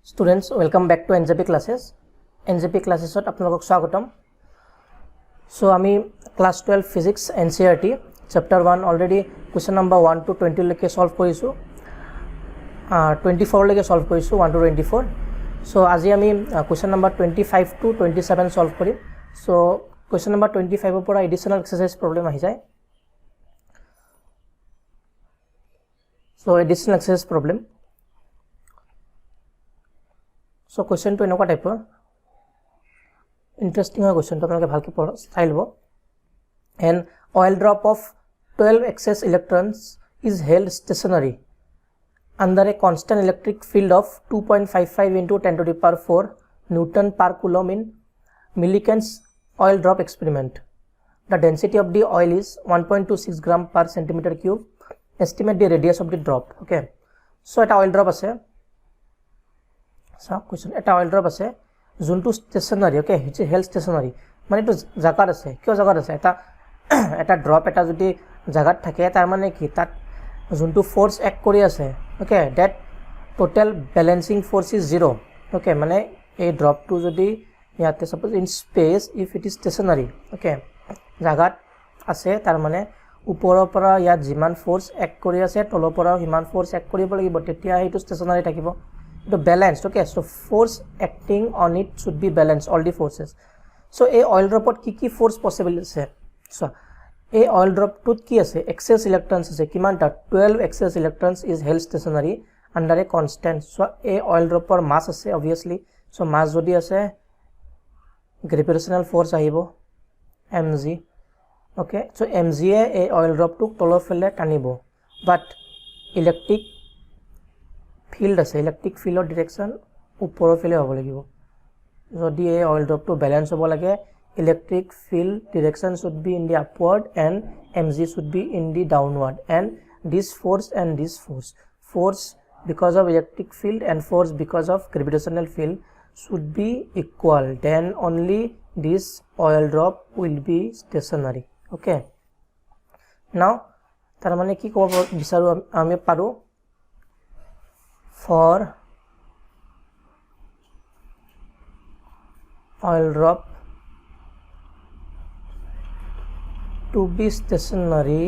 Students, welcome back to NJP classes. NJP classes আপোনালোকক স্বাগতম. So আমি class 12 physics NCERT chapter 1 already question number 1 to 20 লৈকে solve কৰিছো. 24 লৈকে solve কৰিছো 1 to 24. So আজি আমি question number 25 to 27 solve কৰিম. So question number 25 ৰ পৰা additional exercise problem আহি যায়. So additional exercise problem. So question to এনেকুৱা টাইপৰ interesting হয় question to আপোনালোকে ভালকৈ চাই লব. An oil drop of 12 excess electrons is held stationary under a constant electric field of 2.55 into 10 to the power 4 Newton per coulomb in milliseconds oil drop experiment. The density of the oil is 1.26 gram per centimeter cube. Estimate the radius of the drop. Okay. So এটা oil drop আছে. So question এটা oil drop আছে যোনটো stationary. Okay, which is held stationary. মানে তো জাগাত আছে কিয় জাগাত আছে এটা ড্ৰপ এটা যদি জাগাত থাকে তাৰ মানে কি তাত যোনটো ফোৰ্স এক কৰি আছে okay that total balancing force is 0 okay মানে এই ড্ৰপটো যদি ইয়াতে suppose in space if it is stationary okay জাগাত আছে তাৰ মানে ওপৰৰ পৰা ইয়াত যিমান ফোৰ্স এক কৰি আছে তলৰ পৰা হিমান ফোৰ্স এক কৰিব লাগিব তেতিয়া এইটো স্টেশনারি থাকিব the balanced. Okay, so force acting on it should be balanced, all the forces. So a oil drop ki force possible ase. So a oil drop to ki ase excess electrons ase kimanta 12 excess electrons is held stationary under a constant. So a oil drop or mass ase obviously. So mass jodi ase gravitational force ahibo mg. Okay, so mg a oil drop to tolor fele tanibo, but electric field আছে electric ফিল্ডৰ ডিৰেকশন ওপৰৰ ফালে হ'ব লাগিব যদি এই oil drop two balance হ'ব লাগে electric field direction should be in the upward and mg should be in the downward and this force because of electric field and force because of gravitational field should be equal, then only this oil drop will be stationary. Okay, now তাৰ মানে কি ক'ব বিচাৰো আমি পাৰো for oil drop to be stationary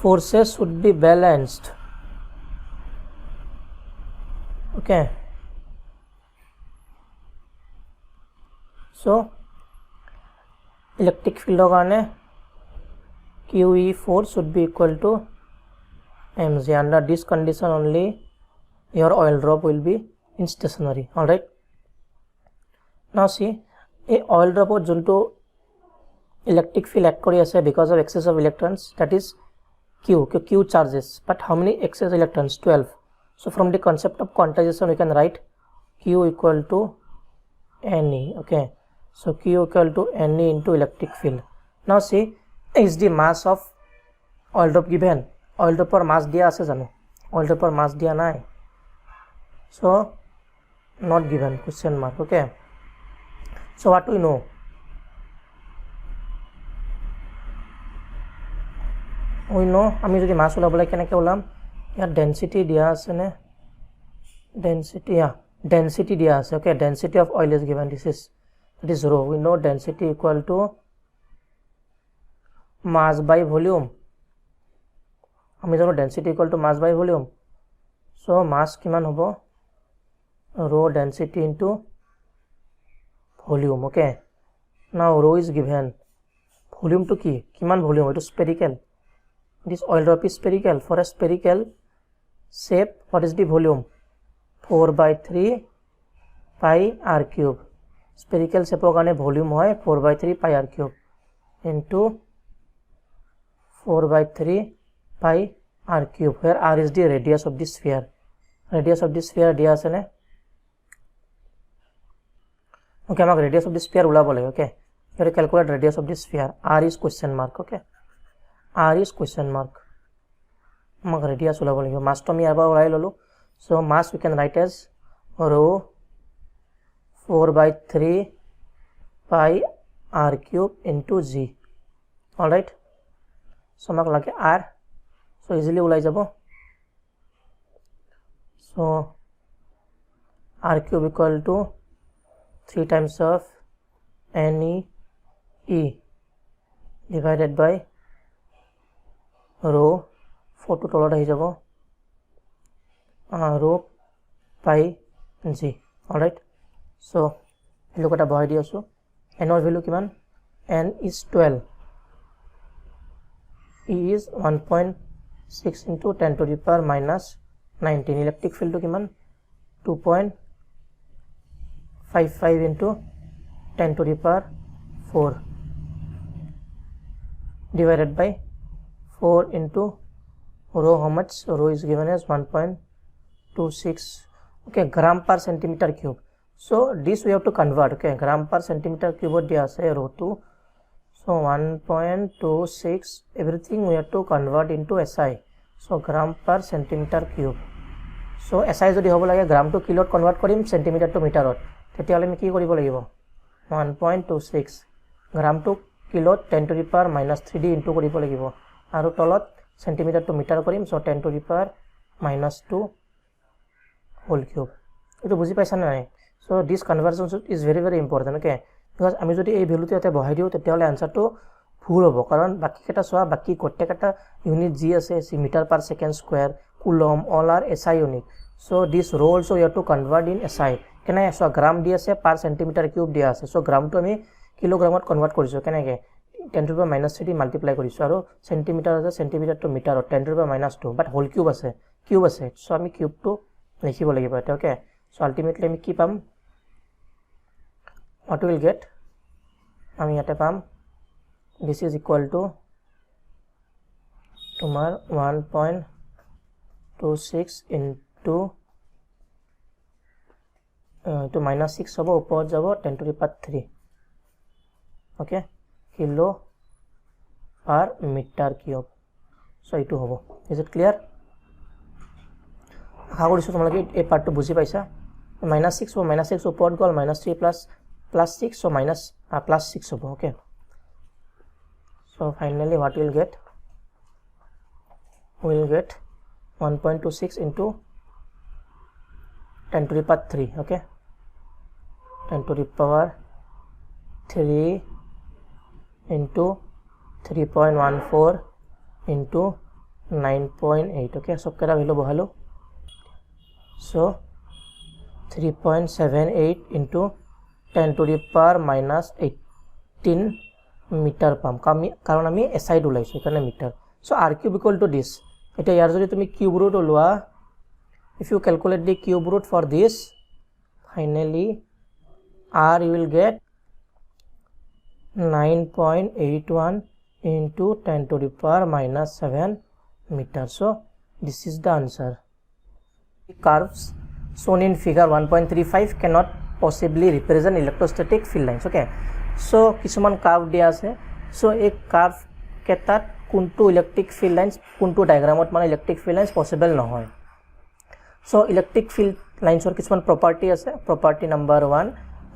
forces should be balanced. Okay, so electric field karone QE force should be equal to mg. Under this condition only your oil drop will be in stationary. All right, now see a oil drop jonto electric field act kori ase because of excess of electrons, that is q charges, but how many excess electrons? 12. So from the concept of quantization we can write q equal to ne. Okay, so q equal to ne into electric field. Now see, is the mass of oil drop given? Oil drop or mass dia ase jano? Oil drop or mass dia nai, so not given, question mark. Okay, so what we know, আমি যদি মাস ওলাবলৈ কেনেকৈ ওলাম ইয়াত density দিয়া আছে নে density dia ase. Okay, density of oil is given, this is rho. We know density equal to mass by volume. আমি জানো density equal to mass by volume, so mass কিমান হ'ব rho density into volume. Okay, now rho is given, volume to কি কিমান volume, it is spherical, this oil drop is spherical. For a spherical shape what is the volume? 4/3 pi r cube. Spherical shape কাৰণে volume হয় 4/3 pi r cube into 4/3 pi r cube, where r is the radius of the sphere. Radius of the sphere দিয়া আছে নে? Okay, আমাক radius of the sphere ওলাব লাগে. Okay, here calculate radius of the sphere. R is question mark. Okay, R is question mark. আমাক radius ওলাব লাগে, mass তো আমি ইয়াৰ পৰা ওলাই ললো. So mass we can write as rho 4/3 pi r cube into g. Alright, so আমাক লাগে r, so easily ওলাই যাব, so r cube equal to 3 times of ne e divided by rho 4 to তলত আহি যাব rho pi g. Alright, so value কটা বহাই দি আছো, n এর ভ্যালু কিমান, n is 12, e is 1.6 into 10 to the power minus 19, electric field to kiman 2.55 into 10 to the power 4 divided by 4 into rho, how much, rho is given as 1.26, okay, gram per centimeter cube. So this we have to convert, okay, gram per centimeter cube dia ase rho 2, so 1.26 everything we have to convert into SI, so gram per centimeter cube. So SI jodi hobo lage gram to kilo convert korim, centimeter to meter ot, teti hole mi ki koribo lagibo 1.26 gram to kilo 10 to the power minus 3d into koribo lagibo, aru tolot centimeter to meter korim, so 10 to the power minus 2 whole cube. Eto buji paisa na nai, so this conversion is very very important, okay, because আমি যদি এই ভ্যালুটো এতে বহাই দিও তেতিয়া হলে আনসারটো ভুল হ'ব, কারণ বাকি কেটা সোয়া বাকি প্রত্যেকটা ইউনিট জি আছে, metre per second square, coulomb, all are SI unit, so this row also you have to convert in SI, কেনে সোয়া গ্রাম দি আছে পার সেন্টিমিটার কিউব দিয়া আছে, সো গ্রামটো আমি কিলোগ্রামত কনভার্ট কৰিছো, কেনেকে 10 to the power minus 3 multiply কৰিছো, আৰু সেন্টিমিটার আছে centimetre to metre 10 to the power minus 2, but whole cube আছে সো আমি কিউবটো লিখিব লাগিব এটা, ওকে, সো আলটিমেটলি আমি কি পাম, what we will get, আমি ইয়াতে পাম this is equal to তোমার 1.26 into to minus 6 হব, উপর যাব 10 to the power 3, okay, kilo per meter cube, so এইটো হব, is it clear? আশা কৰিছো তোমালোকে এই পাৰ্টটো বুজি পাইছা, minus 6 হব, minus 6 উপর গল minus 3 plus 6, so minus plus 6 hobo, okay, so finally what we will get, 1.26 into 10 to the power 3, okay, 10 to the power 3 into 3.14 into 9.8, okay, so kera value bohalo, so 3.78 into 10 to the power minus 18 meter পাম, কারণ আমি SI উলাইছো এখানে metre, so r cube equal to this, এটা ইয়ার যদি তুমি cube root লওয়া, if you calculate the cube root for this, finally r you will get 9.81 into 10 to the power minus 7 meter, so this is the answer. The curves shown in figure 1.35 cannot possibly represent electrostatic field lines, okay, so কিছুমান curve দিয়া আছে, so এই curve কেটাত কোনটো electric field lines কোনটো ডায়াগ্রামত মানে electric field lines possible নহয়, so electric field লাইন্সৰ কিছুমান property আছে, প্ৰপাৰ্টি নাম্বাৰ 1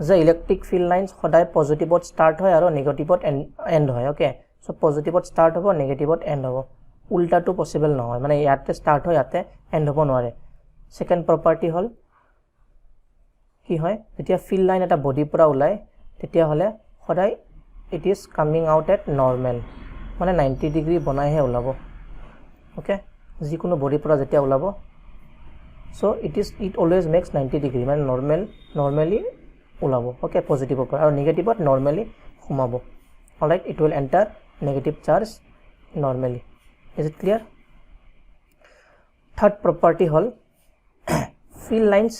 যে ইলেক্ট্ৰিক ফিল্ড লাইন্স সদায় পজিটিভত স্টাৰ্ট হয় আৰু নেগেটিভত এন্ড হয়, ওকে, so পজিটিভত স্টার্ট হ'ব নেগেটিভত এন্ড হ'ব, উল্টাটো পসিবল নহয়, মানে ইয়াতে স্টার্ট হয় ইয়াতে এন্ড হ'ব নোৱাৰে। সেকেন্ড প্ৰপাৰ্টি হল কি হয়, যেতিয়া ফিল্ড লাইন এটা বডি পৰা ওলাই তেতিয়া হলে সদায় it is coming out at normal, মানে 90 ডিগ্ৰী বনাইহে ওলাব, ওকে, যিকোনো বডি পৰা যেতিয়া ওলাব, so it always makes 90 degree, মানে normally ওলাব, ওকে, পজিটিভৰ পৰা, আৰু নেগেটিভত নৰ্মেলি সোমাব, alright, it will enter negative charge normally, is it clear? Third property হল ফিল্ড লাইন্স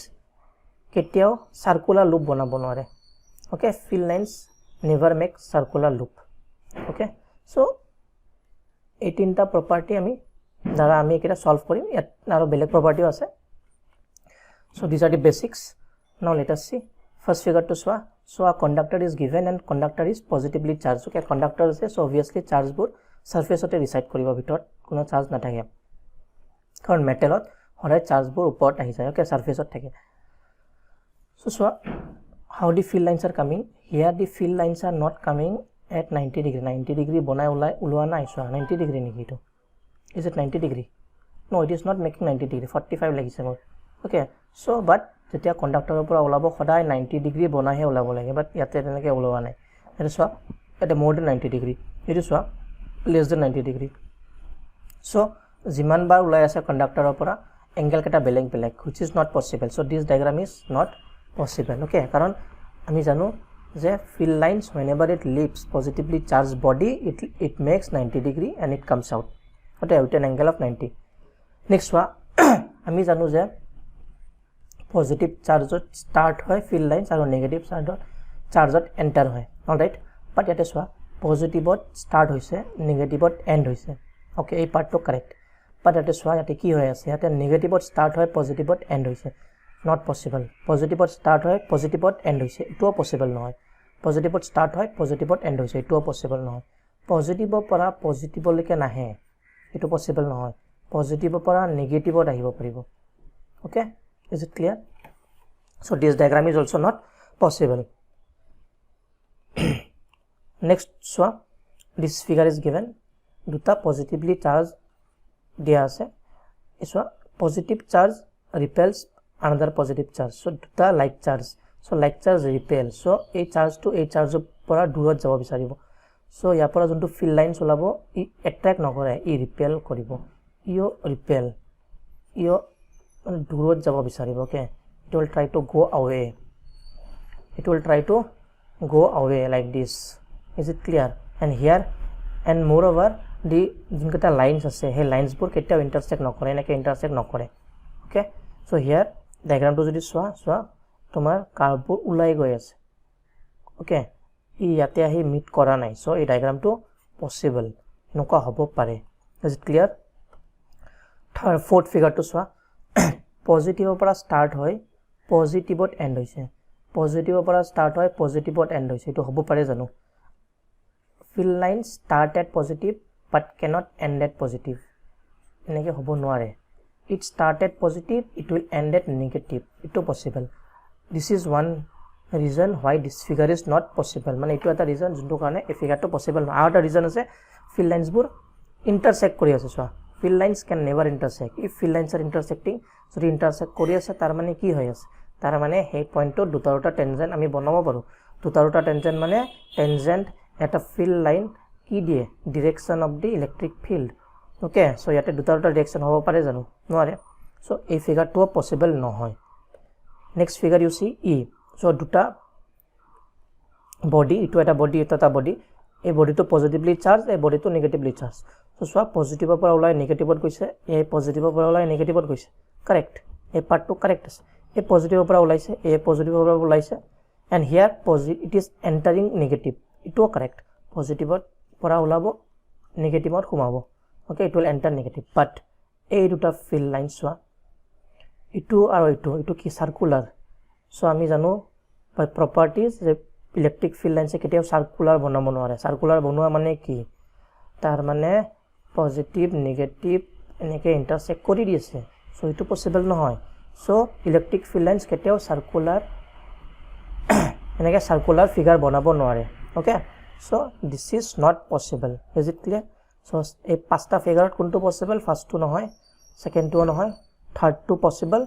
কেতিয়াও সাৰ্কুলাৰ লুপ বনাব নোৱাৰে, okay, field lines never make circular loop, okay, so এই তিনটা প্ৰপাৰ্টি আমি দ্বাৰা আমি এটা সলভ কৰিম, ইয়াত আৰু বেলেগ প্ৰপাৰ্টিও আছে, so these are the basics. Now let us see first figure to show, so a conductor is given and conductor is positively charged, okay, conductor আছে, so obviously charge বোৰ surface ote reside কৰিব, ভিতৰত কোনো charge নাথাকে, কাৰণ মেটেলত সদায় charge বোৰ ওপৰত আহি যায়, okay, surface ত থাকে, so how the field lines are coming. Here the field lines are not coming at 90 degree. 90 degree bonai ulwa nai so 90 degree niki to. Is it 90 degree? No, it is not making 90 degree. 45 lagise mor. Okay, so but jetia conductor opor ulabo khodai 90 degree bonai he ulabo lage, but yate tenake ulwa nai. It is so at more than 90 degree. It is so less than 90 degree. So jiman bar ulai ase conductor opora angle keta beleg beleg, which is not possible. So this diagram is not possible. Okay, karon ami janu je field lines whenever it leaves positively charged body, it makes 90 degree and it comes out. Okay, with an angle of 90. Next one, আমি জানো যে positive চাৰ্জত start হয় field lines আৰু negative চাৰ্জত enter হয় alright বাট ইয়াতে চোৱা পজিটিভত স্টাৰ্ট হৈছে নেগেটিভত এণ্ড হৈছে ওকে এই পাৰ্টটো কাৰেক্ট বাট ইয়াতে চোৱা ইয়াতে কি হৈ আছে ইয়াতে নেগেটিভত স্টাৰ্ট হয় পজিটিভত এণ্ড হৈছে নট পচিবল পজিটিভত স্টাৰ্ট হয় পজিটিভত এণ্ড হৈছে এটোও পচিবল নহয় পজিটিভত স্টাৰ্ট হয় পজিটিভত এণ্ড হৈছে এটোও পচিবল নহয় পজিটিভৰ পৰা পজিটিভলৈকে নাহে এটো পচিবল নহয় positive opera negative or ahibo paribo okay is it clear so this diagram is also not possible next so this figure is given duta positively charged dia ase so positive charge repels another positive charge so duta like charge repel so a charge to a charge opera durot jabo bisaribo so ya pora jonto field lines olabo I attract nokore I repel koribo you repel you durot jabo bisaribo okay it will try to go away like this is it clear and here and moreover the jinkata lines ase he lines bur keta intersect nokore nake intersect nokore okay so here diagram to jodi swa tomar curve bur ulai goi ase okay I yate ahi meet kora nai so ei diagram to possible noka hobo pare is it clear third fourth figure to swa positive opera start hoy positive ot end hoise positive opera start hoy positive ot end hoise eto hobo pare janu field lines start at positive but cannot end at positive eneke hobo noare it start at positive it will end at negative eto possible this is one reason why this figure is not possible mane eto eta reason junto karone ei figure to possible no eta reason ase field lines bur intersect kori ase swa field lines can never intersect if field lines are intersecting so intersect kori ase tar mane ki hoy ase tar mane he point to duta tangent ami banabo paru duta tangent mane tangent at a field line ki die direction of the electric field okay so yate duta direction hobo pare janu noare so ei figure to possible no hoy next figure you see e so duta body itu eta body eta body ei body to positively charged ei body to negatively charged so swa positive opor ulai negative ot goise ei positive opor ulai negative ot goise correct ei part to correct ase ei positive opor ulaise ei positive opor ulaise and here positive it is entering negative ito correct positive ot pora ulabo negative ot humabo okay it will enter negative but ei duta field lines swa itu aro itu ki circular so ami janu by properties the electric field lines eketeo circular bonabo noare circular bonua mane ki tar mane positive negative eneke intersect kori diase so itu possible no hoy so electric field lines keteo circular eneke circular figure bonabo noare okay so this is not possible is it clear so ei pasta figure kuntu possible first to no hoy second to no hoy third to possible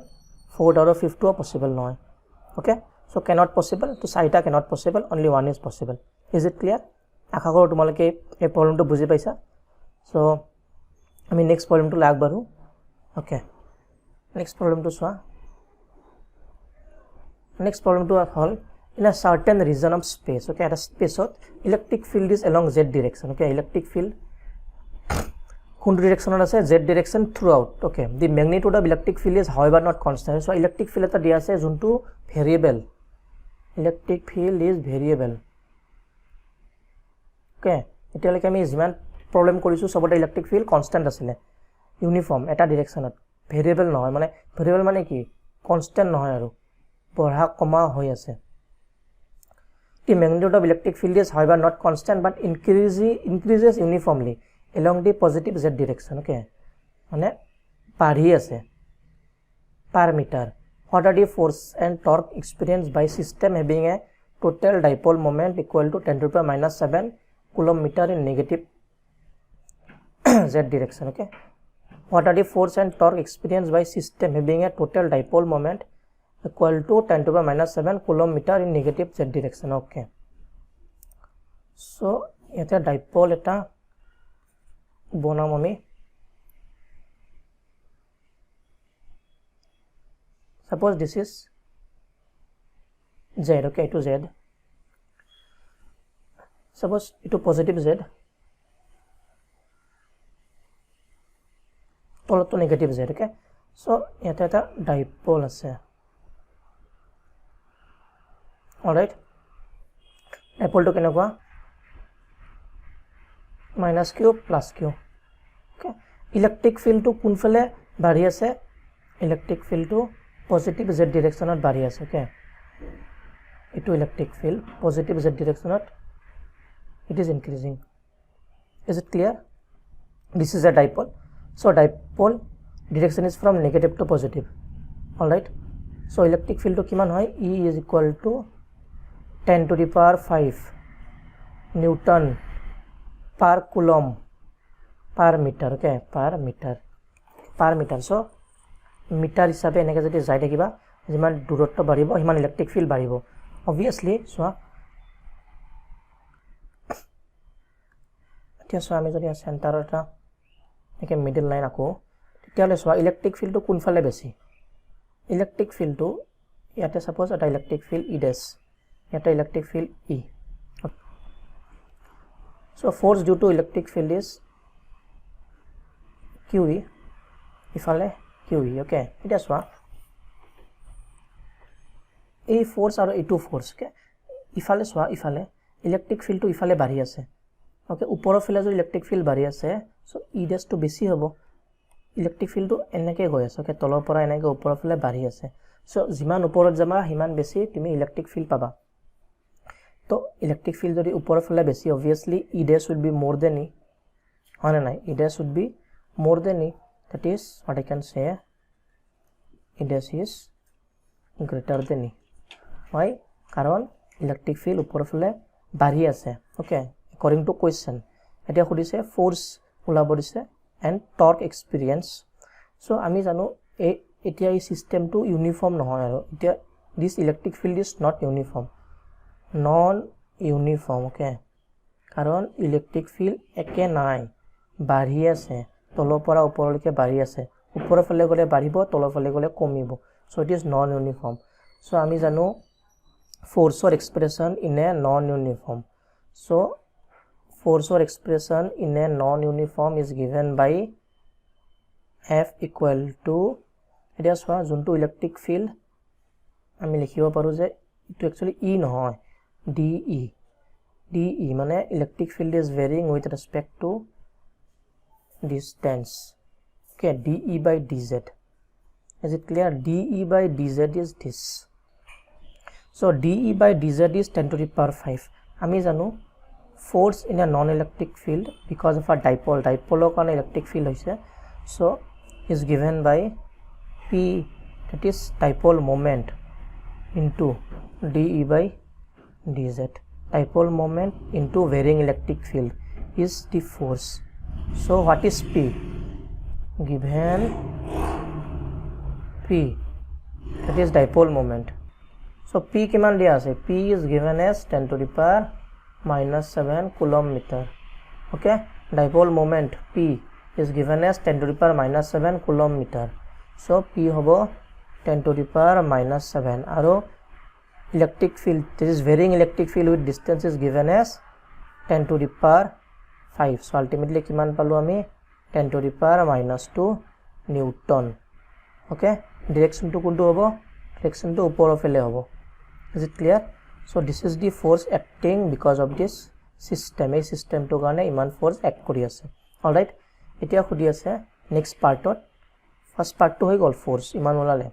fourth or fifth to possible no hoy okay so cannot possible to saita cannot possible only one is possible is it clear akha koro tumaloke ei problem to buji paisa so I mean next problem to lag baru okay next problem to swa next problem to hol in a certain region of space okay at a space of electric field is along z direction okay electric field kun direction ase z direction throughout okay the magnitude of electric field is however not constant so electric field eta dia ase juntu variable electric field is variable okay eta like ami jiman problem korisu sobote electric field constant asile uniform eta direction at variable noy mane variable mane ki constant noy aru borha koma hoy ase the magnitude of electric field is however not constant but increases uniformly along the positive z direction okay mane pari ase per meter what are the force and torque experienced by system having a total dipole moment equal to 10 to the power minus 7 coulomb meter in negative z direction. Okay, what are the force and torque experienced by system having a total dipole moment equal to 10 to the power minus 7 coulomb meter in negative z direction. Okay, so yete dipole eta bonam ami. Suppose this is z. Okay, to z. Suppose it positive z, tolot to negative z. Okay, so yete eta dipole ase. Alright, dipole to kenekwa minus q plus q. Okay, electric field to kun phale bari ase, electric field to positive z direction at bari ase. Okay, it to electric field positive z direction at it is increasing. Is it clear? This is a dipole, so dipole direction is from negative to positive. All right, so electric field to kiman hoy, E is equal to 10 to the power 5 Newton per coulomb per meter. Okay, per meter. So meter hisabe enake jodi jai thakiba jiman durotto baribo himan electric field baribo obviously. So etia so ami jodi center eta eke middle line ako tetiale so electric field to kun phale beshi, electric field to yate suppose eta electric field E dash, yate electric field E. So force due to electric field is QE ifale QE. Okay, it is what A force or A2 force. Okay, ifale swa ifale electric field to ifale bari ase. Okay, upor phale jo electric field bari ase, so E dash to besi hobo, electric field to enake goi ase. Okay, tolor pora enake upor phale bari ase, so jiman uporot jama himan besi tumi electric field paba. So electric field jodi upor phale besi, obviously E dash would be more than E. Hone nai, E dash would be more than E. That is what I can say, E dash is greater than E. Why? Karon electric field upor phale bari ase. Okay, according to question etia khudise force ulabo dise and torque experience. So ami janu etia ei system to uniform nohoy aro etia this electric field is not uniform, non uniform. Okay, karon electric field eke nai bari ase, tolo pora uporolike bari ase, upor phale gole baribo tolo phale gole komibo, so it is non uniform. So ami janu force or expression in a non uniform. So force or expression in a non uniform is given by F equal to it is what junto electric field ami likhibo paru je it actually E nohoy DE mane electric field is varying with respect to distance. Okay, DE by DZ. Is it clear? DE by DZ is this. So DE by DZ is 10 to the power 5. Ami janu force in a non-electric field because of a dipole karone electric field hoise, so is given by P, that is dipole moment, into DE by DZ. Dipole moment into varying electric field is the force. So what is P? Given P, that is dipole moment. So P kiman dia ase, P is given as 10 to the power minus 7 coulomb meter. Okay, dipole moment P is given as 10 to the power minus 7 coulomb meter. So P hobo 10 to the power minus 7 aro electric field, this is varying electric field with distance is given as 10 to the power 5. So ultimately kiman palu ami 10 to the power minus 2 Newton. Okay, direction to kuntu hobo, direction to upor phale hobo. Is it clear? So this is the force acting because of this system. A system to karone iman force act kori ase. All right, etia khudi ase next part ot, first part to hoy gol force iman olale.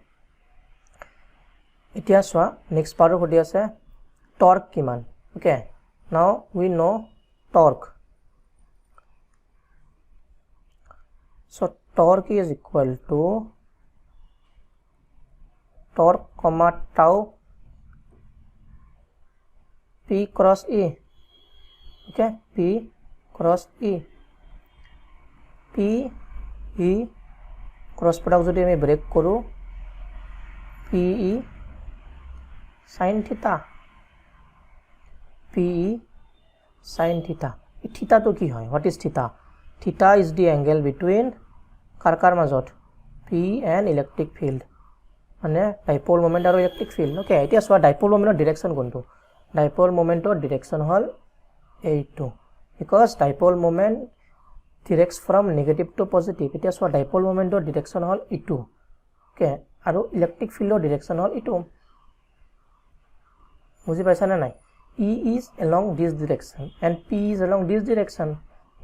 Etia swa next part khudi ase torque kiman. Okay, now we know torque. So torque is equal to torque comma tau P cross E. Okay, P cross E. P E cross product যদি আমি break কৰো P E sin theta. P E sin theta. Theta to কি হয়? What is theta? Theta is the angle between কাৰ মাজত P and electric field. মানে dipole moment আৰু electric field. Okay, এতিয়া সোৱা dipole moment direction কোনটো? Dipole moment direction হল এইটো. Because dipole moment directs from negative to positive. এতিয়া সোৱা dipole moment direction হল ইটো. Okay, আৰু electric field direction হল ইটো. বুজি পাইছা না নাই? E is along this direction and P is along this direction.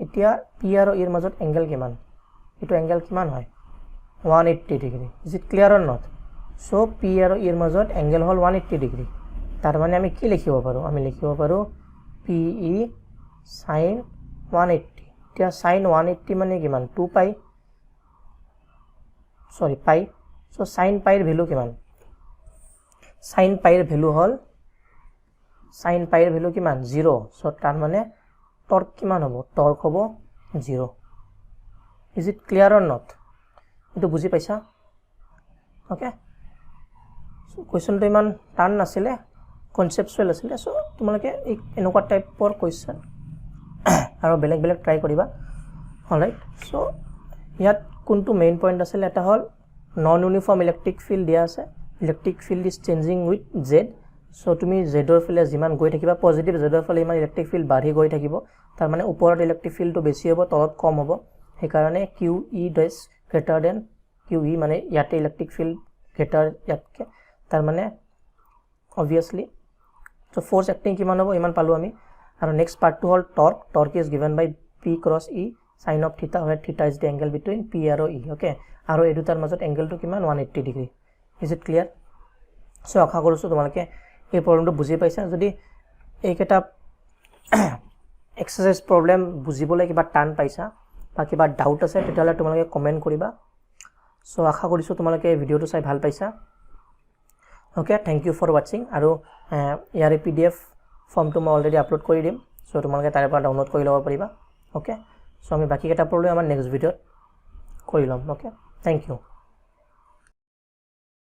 এতিয়া P আৰু E মাজত angle কিমান? ইটো angle কিমান হয়? 180 degree. Is it clear or not? So P আৰু E মাজত angle হল 180 degree. তাৰ মানে আমি কি লিখিব পাৰো? আমি লিখিব পাৰো PE sin 180. এতিয়া sin 180 মানে কিমান? 2 pi. Sorry, pi. So sin pi এর ভ্যালু কিমান? sin pi এর ভ্যালু হল sin pi এর ভ্যালু কিমান? 0. So তার মানে টর্ক কিমান হ'ব? টর্ক হ'ব 0. Is it clear or not? এটো বুজি পাইছা? Okay. So question তো ইমান টান নাছিলে, conceptual আছিলে. So তোমালোকে এনেকুৱা টাইপৰ question আৰু বেলেগ বেলেগ ট্ৰাই কৰিবা. অলৰাইট. So ইয়াত কোনটো মেইন পইণ্ট আছিল? এটা হল নন ইউনিফর্ম ইলেক্ট্রিক ফিল্ড দিয়া আছে. Electric field is changing with z. So তুমি জেডৰ ফালে যিমান গৈ থাকিবা পজিটিভ জেডৰ ফালে ইমান ইলেক্ট্ৰিক ফিল্ড বাঢ়ি গৈ থাকিব. তাৰ মানে ওপৰত ইলেক্ট্ৰিক ফিল্ডটো বেছি হ'ব, তলত কম হ'ব. সেই কাৰণে QE ডেছ গ্ৰেটাৰ দেন QE মানে ইয়াতে ইলেক্ট্ৰিক ফিল্ড গ্ৰেটাৰ ইয়াতকে. তাৰ মানে obviously so force acting কিমান হ'ব ইমান পালো আমি. আৰু নেক্সট পাৰ্টটো হল torque. Torque is given by P cross E sin of theta where theta is the angle between P আৰু E. Okay, আৰু এই দুটাৰ মাজত এংগেলটো কিমান? 180 degree. Is it clear? So আশা কৰিছো তোমালোকে এই প্ৰবলেমটো বুজি পাইছা. যদি এইকেইটা এক্সাৰসাইজ প্ৰবলেম বুজিবলৈ কিবা টান পাইছা বা কিবা ডাউট আছে তেতিয়াহ'লে তোমালোকে কমেণ্ট কৰিবা. সো আশা কৰিছো তোমালোকে এই ভিডিঅ'টো চাই ভাল পাইছা. Okay, thank you for watching. আৰু ইয়াৰ PDF ফৰ্মটো মই অলৰেডি আপলোড কৰি দিম. সো তোমালোকে তাৰে পৰা ডাউনলোড কৰি ল'ব পাৰিবা. ওকে, সো আমি বাকি কেইটা প্ৰবলেম আমাৰ নেক্সট ভিডিঅ'ত কৰি ল'ম. Okay, thank U.